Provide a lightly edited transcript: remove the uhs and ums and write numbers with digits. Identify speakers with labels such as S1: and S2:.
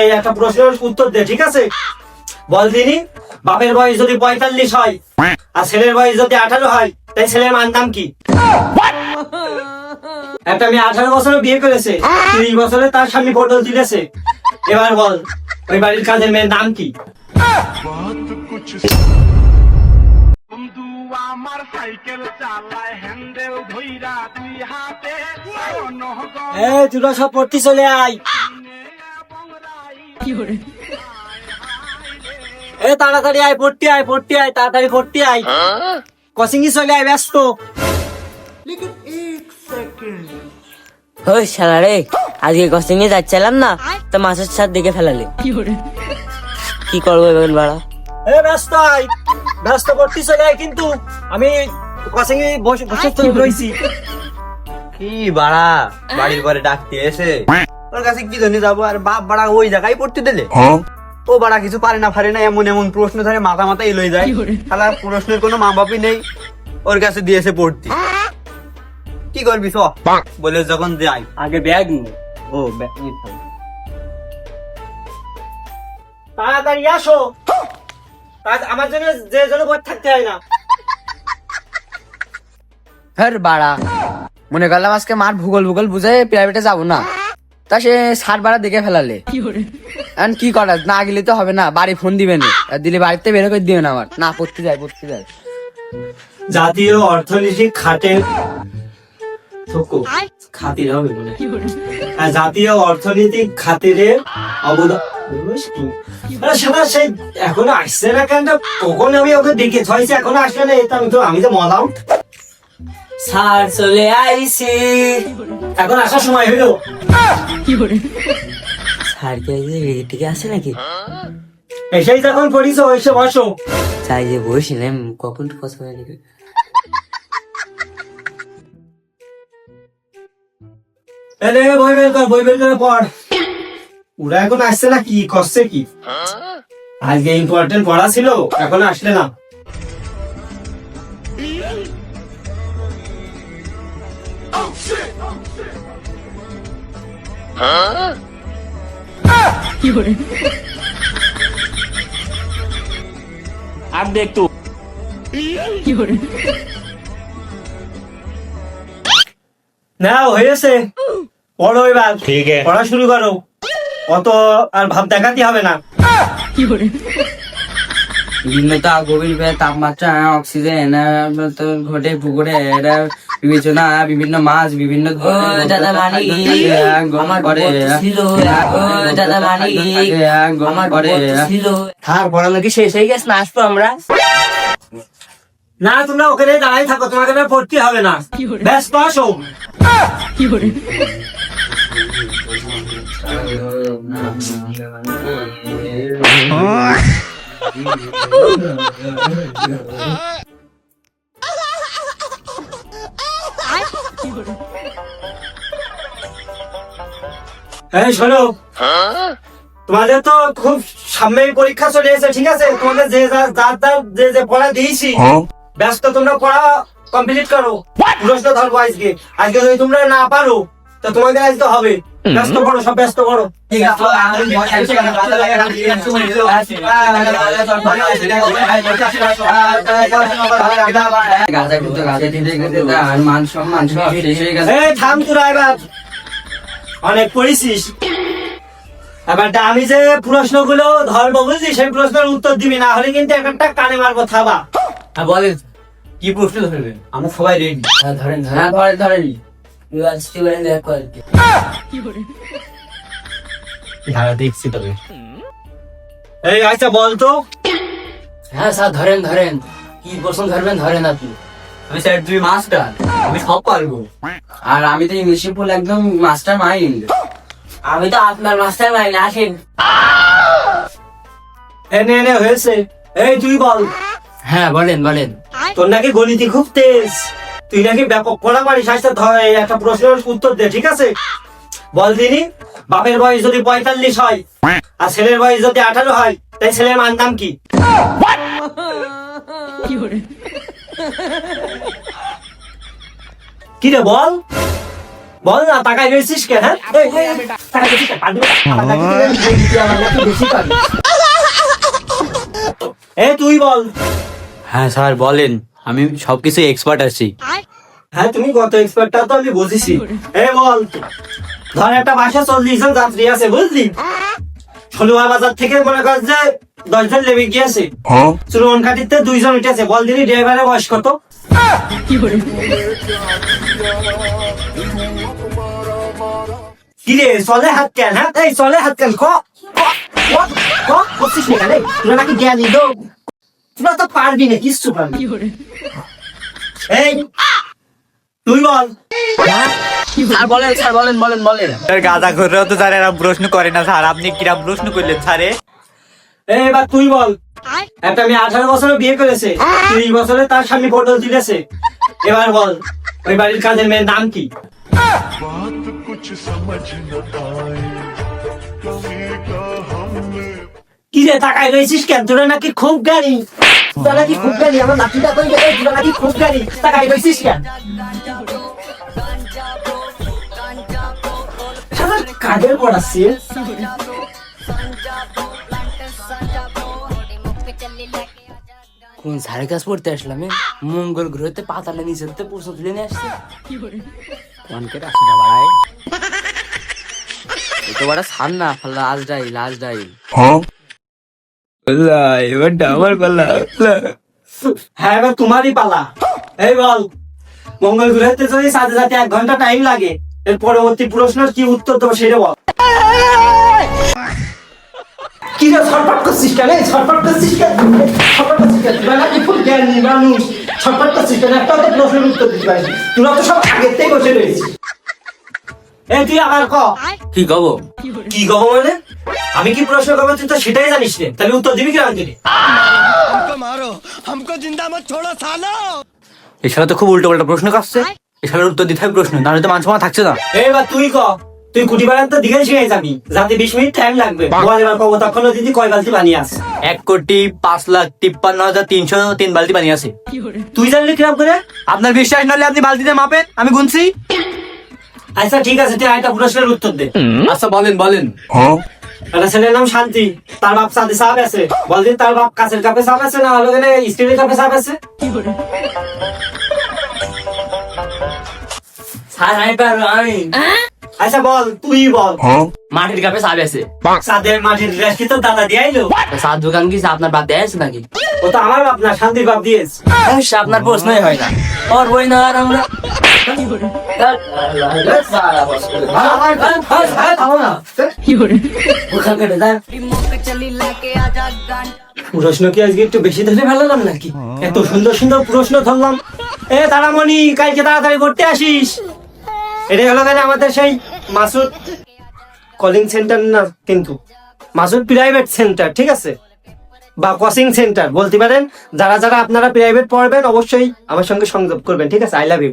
S1: এই একটা প্রশ্নের উত্তর দে, ঠিক আছে? বল দিনি, বাপের বয়স যদি 45 হয় আর ছেলের বয়স যদি 18 হয়, তাই ছেলের মান নাম কি? একটা মেয়ে 18 বছরে বিয়ে করেছে, 30 বছরে তার স্বামী ফটো তুলেছে। এবার বল, ওই বাড়ির কাজের মেয়ের নাম কি?
S2: বন্ধু আমার সাইকেল চালায় হ্যান্ডেল ধইরা দুই হাতে
S1: তোরা সব পড়তে চলে আয়। তাড়াতাড়ি আয়, পড়তে আয়, পড়তে আয়, তাড়াতাড়ি পড়তে আয়। কোচিংয়ে চলে আয়, ব্যস্ত।
S3: ওই শালা রে, আজকে কোচিং এ যাচ্ছিলাম না, তো মাছের ছাদ দেখে ফেলালে। কি করবো এবার বাড়া?
S1: ব্যস্ত আয়, ব্যস্ত পড়তে চলে আয়, কিন্তু আমি কোচিংয়ে বসে রয়েছি।
S4: কি বাড়া বাড়ির পরে ডাকতে এসে ওর কাছে কি জন্য যাবো? আর বাপ বাড়া ওই জায়গায় পড়তে দিলে ও বাড়া কিছু পারে না ফারে না, এমন এমন প্রশ্ন ধরে মাথা মাথা এলোই যায়। তাহলে প্রশ্নের কোনো মা বাপই নেই, ওর কাছে দিয়েছে পড়তে। কি করবি চ বলে যখন যাই
S1: আগে ব্যাগ নে।
S4: ও ব্যাগ নিয়ে থাক।
S1: তাড়াতাড়ি আসো, আজ আমার জন্য যে জন্য বসে থাকতে হয় না।
S5: হ্যাঁ বাড়া, মনে করলাম আজকে মার ভূগোল ভূগোল বুঝে প্রাইভেটে যাবো না, তা সে 60 বাড়া দেখে ফেলালে। এখন কি করা, না গেলে তো হবে না, বাড়ি ফোন দিবে না, আর দিলে বাড়িতে বের করে দিবে না। আমার না পড়তে যায়, পড়তে যায়।
S1: জাতীয় অর্থনৈতিক খাতির হবে মনে হয়। জাতীয় অর্থনৈতিক খাতিরের অবদান সেটা সেই এখনো আসছে না কেন? কখন আমি ওকে ডেকে ছয়ছি, এখনো আসবে না। আমি তো মলাম।
S3: স্যার চলে আইছি।
S1: এখন আসার সময় হইলো।
S3: স্যার কি রেগে আছে নাকি?
S1: এসেই যখন পড়িস এসে বসো।
S3: চাই যে বসিলাম, কখন কথা বলি।
S1: বই বের কর, বই বের করে পড়। ওরা এখন আসছে না, কি করছে কি? আজকে ইম্পর্টেন্ট পড়া ছিল, এখন আসলে না।
S2: আর দেখ তো
S1: নাও হয়েছে, পড়ো এবার। ঠিক আছে, পড়া শুরু করো। অত আর ভাব দেখাতে হবে না।
S5: বিভিন্নতা গভীর তাপমাত্রা, অক্সিজেন ঘটে পুকুরে বিবেচনা, বিভিন্ন মাছ বিভিন্ন
S3: দাদা মানি আমার ছিল, দাদা মানি আমার ছিল। থাক পড়ালেখা শেষ হয়ে গেছে না, আসবো আমরা।
S1: না, তোমরা ওখানে দাঁড়াই থাকো, তোমাকে পড়তে হবে না। ব্যস্ত আসো। এই শোনো, তোমাদের তো খুব সামনে পরীক্ষা চলে এসেছে, ঠিক আছে? তোমাদের যে পড়া দিয়েছি, ব্যস্ত তোমরা পড়া কমপ্লিট করো। প্রশ্ন ধরবো আজকে। আজকে যদি তোমরা না পারো তো তোমাদের আজকে হবে। ব্যস্ত করো, সব ব্যস্ত করো।
S5: মান সম্মান সব শেষ হয়ে গেছে।
S1: এই থাম তোরা এবার, অনেক পড়েছিস। এবার আমি যে প্রশ্নগুলো ধরবো বুঝলি, সেই প্রশ্নের উত্তর দিবি, না হলে কিন্তু একটা কানে মারবো থাবা।
S5: বলেন কি প্রশ্ন ধরবেন?
S4: আমরা সবাই রেডি।
S5: ধরেন ধরেন ধরেন।
S4: দেখছি তবে
S1: এই আচ্ছা বল তো।
S5: হ্যাঁ স্যার ধরেন ধরেন, কি প্রশ্ন ধরবেন ধরেন আপনি।
S4: আমি স্যার তুমি মাস্টার, আমি সব পারবো।
S5: আর আমি তো ইংলিশে ফুল একদম মাস্টার মাইন্ড।
S3: আমি তো আপনার মাস্টার মাইন্ড। আসেন।
S1: এনে এনে হয়েছে। এই তুই বল।
S5: হ্যাঁ বলেন বলেন।
S1: তোর নাকি গণিতে খুব তেজ, তুই নাকি ব্যাপক পড়া পারিস। আচ্ছা একটা প্রশ্নের উত্তর দে, ঠিক আছে? বল দিনি, বাপের বয়স যদি 45 হয় আর ছেলের বয়স যদি 18 হয়, তাই ছেলের মান নাম কি? কি রে বল। বল না, টাকা রয়েছিস কে? হ্যাঁ, এই, টাকা রয়েছিস কে? পারবি না? টাকা দিতে আমার নাকি বেশি পারবি। তুই বল।
S4: হ্যাঁ স্যার বলেন, আমি সবকিছু এক্সপার্ট আছি।
S1: হ্যাঁ, তুমি কত এক্সপার্টটা তো আমি বুঝেছি। বল, ধর একটা বাসা 40 জন যাত্রী আছে, বুঝলি? ষোলোয়া বাজার থেকে মনে কর যে 10 জন লেবে গিয়েছে, চুরনকাটিতে 2 জন উঠেছে। বল দিলি ড্রাইভারের বয়স কত? কি রে, চলে হাত কেন? হ্যাঁ, এই চলে হাত কেন? করছিস না কেন? তোরা নাকি জ্ঞানী লোক, তোরা তো পারবি না, কিচ্ছু পারবি। এই তুই বল।
S5: স্যার বলেন, স্যার বলেন বলেন বলেন।
S4: গাঁদা ঘুরেও তো স্যার এরকম প্রশ্ন করে না স্যার, আপনি কিরম প্রশ্ন করলেন স্যারে?
S1: এবার তুই বল। একটা মেয়ে 18 বছরে বিয়ে করেছে, 30 বছরে তার স্বামী পটল দিতেছে। এবার বল, ওই বাড়ির কাজের মেয়ের নাম কি? কি রে, তাকায় রয়েছিস কেন? তোরা নাকি খুব জ্ঞানী, তোরা নাকি খুব জ্ঞানী। আমার নাতিটা কই গেল? তোরা নাকি খুব জ্ঞানী, তাকায় রয়েছিস কেন? কাদের পড়াচ্ছি?
S5: কোন স্যারের কাছে পড়তে আসলাম? মঙ্গল গ্রহতে পাতাটা নিচে প্রশ্ন তুলে নিয়ে আসছে। কোনকে রাস্তা বাড়ায় তো বড় ছাড় না, লাস্ট ডাইল।
S1: হ্যাঁ, এবার তোমারই পালা। এই বল, মঙ্গল গ্রহেতে যদি সাথে সাথে 1 ঘন্টা টাইম লাগে, এর পরবর্তী প্রশ্নের কি উত্তর দেবো সেটা বল। কি রে, ছটফট করছিস কেন? ছটফট করছিস কেন? তোরা নাকি খুব জ্ঞানী মানুষ, ছটফট করছিস কেন? একটা তো প্রশ্নের উত্তর দিতে পারিস। তোরা তো সব আগের থেকে বসে রয়েছিস। তুই আবার ক।
S5: কি কব?
S1: কি কব মানে? আমি কি প্রশ্ন করবো তুই তো সেটাই জানিস রে, তাহলে উত্তর দিবি কিরকম করে?
S4: এছাড়া তো খুব উল্টো পাল্টা প্রশ্ন করছে, এছাড়া উত্তর দিতে হবে প্রশ্ন, নাহলে তো মান সম্মান থাকছে না।
S1: এবার তুই ক। তুই কুটি বাড়ান তো দিকে শিখে যাবি, যাতে 20 মিনিট টাইম লাগবে। বল এবার কব, তখন দিদি কয় বালতি পানি আছে?
S4: 1,53,303 বালতি পানি আছে।
S1: তুই জানলি কিরকম করে?
S4: আপনার বিশ্বাস না হলে আপনি বালতিতে মাপেন, আমি গুনছি।
S1: আচ্ছা ঠিক আছে, তুই একটা প্রশ্নের উত্তর দে।
S4: আচ্ছা বলেন বলেন।
S1: একটা ছেলের নাম শান্তি, তার বাপ সাথে সাপ আছে। বল দিন, তার বাপ কাছের কাপে সাপ আছে না হলো স্টিলের কাপে সাপ আছে?
S5: স্যার আমি পারবো, আমি।
S1: আচ্ছা বল, তুই বল।
S5: মাটির কাপে চাবি আছে।
S1: সাদের মাটির গ্লাস কি তোর দাদা দিয়ে আইলো?
S5: সাত দোকান কি আপনার বাপ দেয় আছে নাকি?
S1: ও তো আমার বাপ না, শান্তির বাপ দিয়েছে।
S5: আপনার প্রশ্নই হয় না। ওর বই না আর আমরা
S1: প্রশ্ন কি আজকে একটু বেশি ধরে ফেলালাম নাকি? এত সুন্দর সুন্দর প্রশ্ন ধরলাম। তারামণি, কালকে তাড়াতাড়ি করতে আসিস। এটাই হলো কেন আমাদের সেই মাসুদ কলিং সেন্টার না, কিন্তু মাসুদ প্রাইভেট সেন্টার, ঠিক আছে, বা কোচিং সেন্টার বলতে পারেন। যারা যারা আপনারা প্রাইভেট পড়বেন অবশ্যই আমার সঙ্গে সংযোগ করবেন, ঠিক আছে? I love you.